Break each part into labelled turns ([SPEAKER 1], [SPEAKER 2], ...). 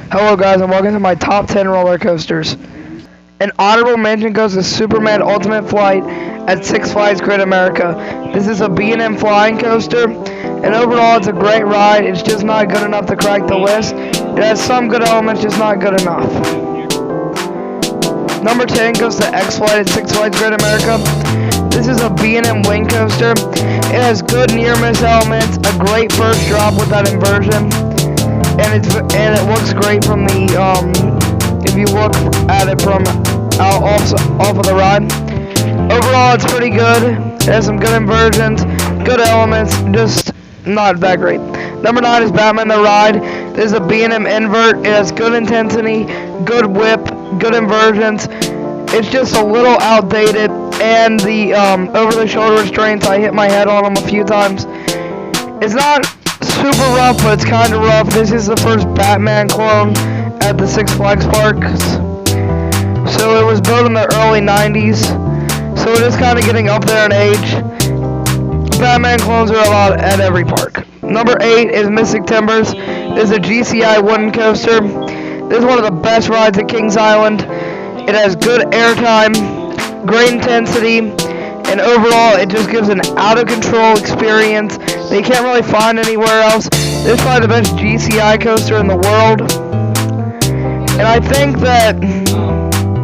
[SPEAKER 1] Hello guys and welcome to my top 10 roller coasters. An honorable mention goes to Superman Ultimate Flight at Six Flags Great America. This is a B&M flying coaster, and overall it's a great ride. It's just not good enough to crack the list. It has some good elements, just not good enough. Number 10 goes to X-Flight at Six Flags Great America. This is a B&M wing coaster. It has good near-miss elements, a great first drop with that inversion. And it looks great from the if you look at it from off of the ride. Overall, it's pretty good. It has some good inversions, good elements, just not that great. Number 9 is Batman the Ride. This is a B&M invert. It has good intensity, good whip, good inversions. It's just a little outdated, and the over-the-shoulder restraints, I hit my head on them a few times. It's not super rough, but it's kind of rough. This is the first Batman clone at the Six Flags parks. So it was built in the early 90s. So it is kind of getting up there in age. Batman clones are allowed at every park. Number 8 is Mystic Timbers. This is a GCI wooden coaster. This is one of the best rides at Kings Island. It has good airtime, great intensity, and overall it just gives an out-of-control experience that you can't really find anywhere else. This is probably the best GCI coaster in the world. And I think that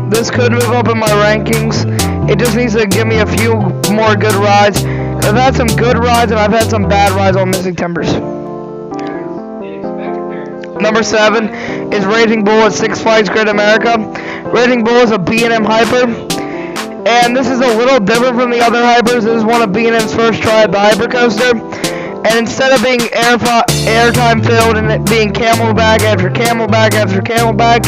[SPEAKER 1] this could move up in my rankings. It just needs to give me a few more good rides. I've had some good rides and I've had some bad rides on Mystic Timbers. Number 7 is Raging Bull at Six Flags Great America. Raging Bull is a B&M hyper. And this is a little different from the other hypers. This is one of B&M's first try at the hyper coaster. And instead of being airtime filled and it being camelback after camelback after camelback,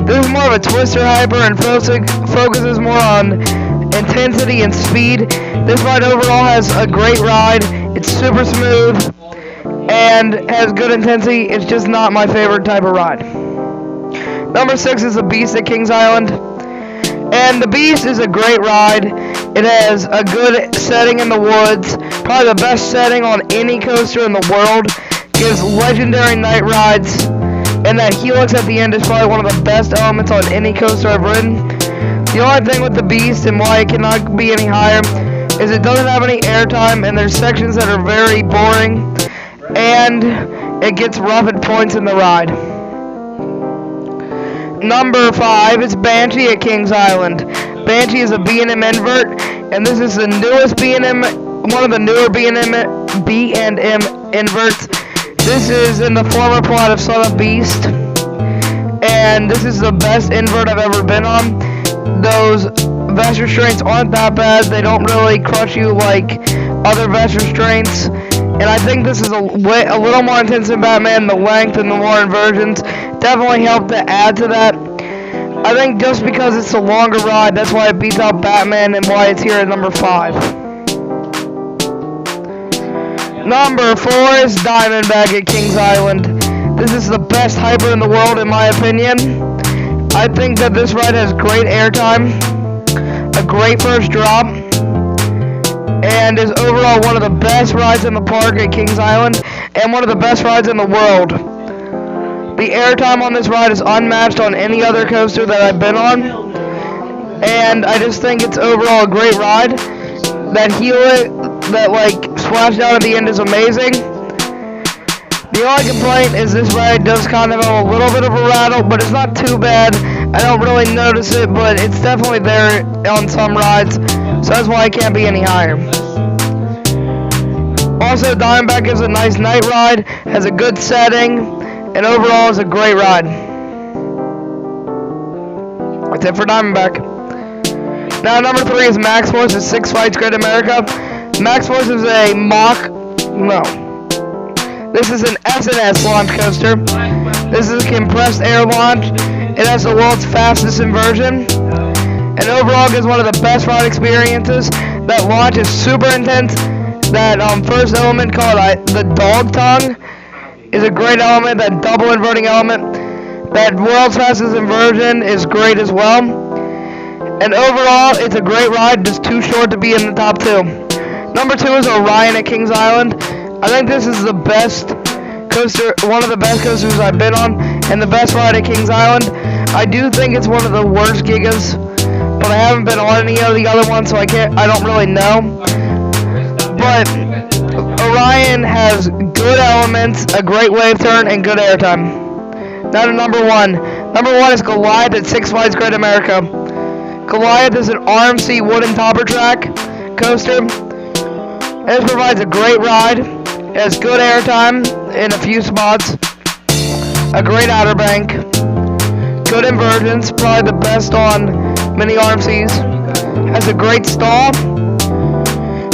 [SPEAKER 1] this is more of a twister hyper and focuses more on intensity and speed. This ride overall has a great ride. It's super smooth and has good intensity. It's just not my favorite type of ride. Number 6 is the Beast at Kings Island. And the Beast is a great ride. It has a good setting in the woods, probably the best setting on any coaster in the world. Gives legendary night rides, and that helix at the end is probably one of the best elements on any coaster I've ridden. The only thing with the Beast and why it cannot be any higher is it doesn't have any airtime, and there's sections that are very boring, and it gets rough at points in the ride. Number 5 is Banshee at Kings Island. Banshee is a B&M invert, and this is the newest B&M, one of the newer B&M inverts. This is in the former plot of Son of Beast, and this is the best invert I've ever been on. Those vest restraints aren't that bad. They don't really crush you like other vest restraints. And I think this is a little more intense than Batman. The length and the more inversions definitely help to add to that. I think just because it's a longer ride, that's why it beats out Batman and why it's here at number 5. Number 4 is Diamondback at Kings Island. This is the best hyper in the world in my opinion. I think that this ride has great airtime, a great first drop, and is overall one of the best rides in the park at Kings Island, and one of the best rides in the world. The airtime on this ride is unmatched on any other coaster that I've been on, and I just think it's overall a great ride. That helix, that splash down at the end is amazing. The only complaint is this ride does kind of have a little bit of a rattle, but it's not too bad. I don't really notice it, but it's definitely there on some rides. So that's why it can't be any higher. Also, Diamondback is a nice night ride, has a good setting, and overall is a great ride. That's it for Diamondback. Now, number 3 is Max Force at Six Flags Great America. Max Force is a This is an S&S launch coaster. This is a compressed air launch. It has the world's fastest inversion. And overall gives one of the best ride experiences. That launch is super intense. That first element called the dog tongue is a great element. That double inverting element. That world's fastest inversion is great as well. And overall, it's a great ride, just too short to be in the top 2. Number 2 is Orion at Kings Island. I think this is the best coaster, one of the best coasters I've been on, and the best ride at Kings Island. I do think it's one of the worst Gigas, but I haven't been on any of the other ones, so I don't really know. But Orion has good elements, a great wave turn, and good airtime. Now to number one. Number one is Goliath at Six Flags Great America. Goliath is an RMC wooden topper track coaster. It provides a great ride. It has good airtime in a few spots. A great outer bank. Good inversions, probably the best on many RMCs. Has a great stall.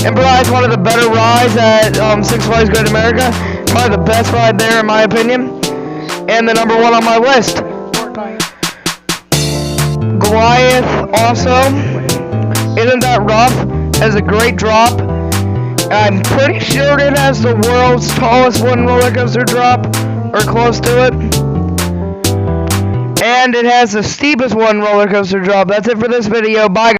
[SPEAKER 1] And provides one of the better rides at Six Flags Great America. Probably the best ride there in my opinion. And the number one on my list. Goliath also isn't that rough. Has a great drop. I'm pretty sure it has the world's tallest wooden roller coaster drop, or close to it. And it has the steepest wooden roller coaster drop. That's it for this video. Bye.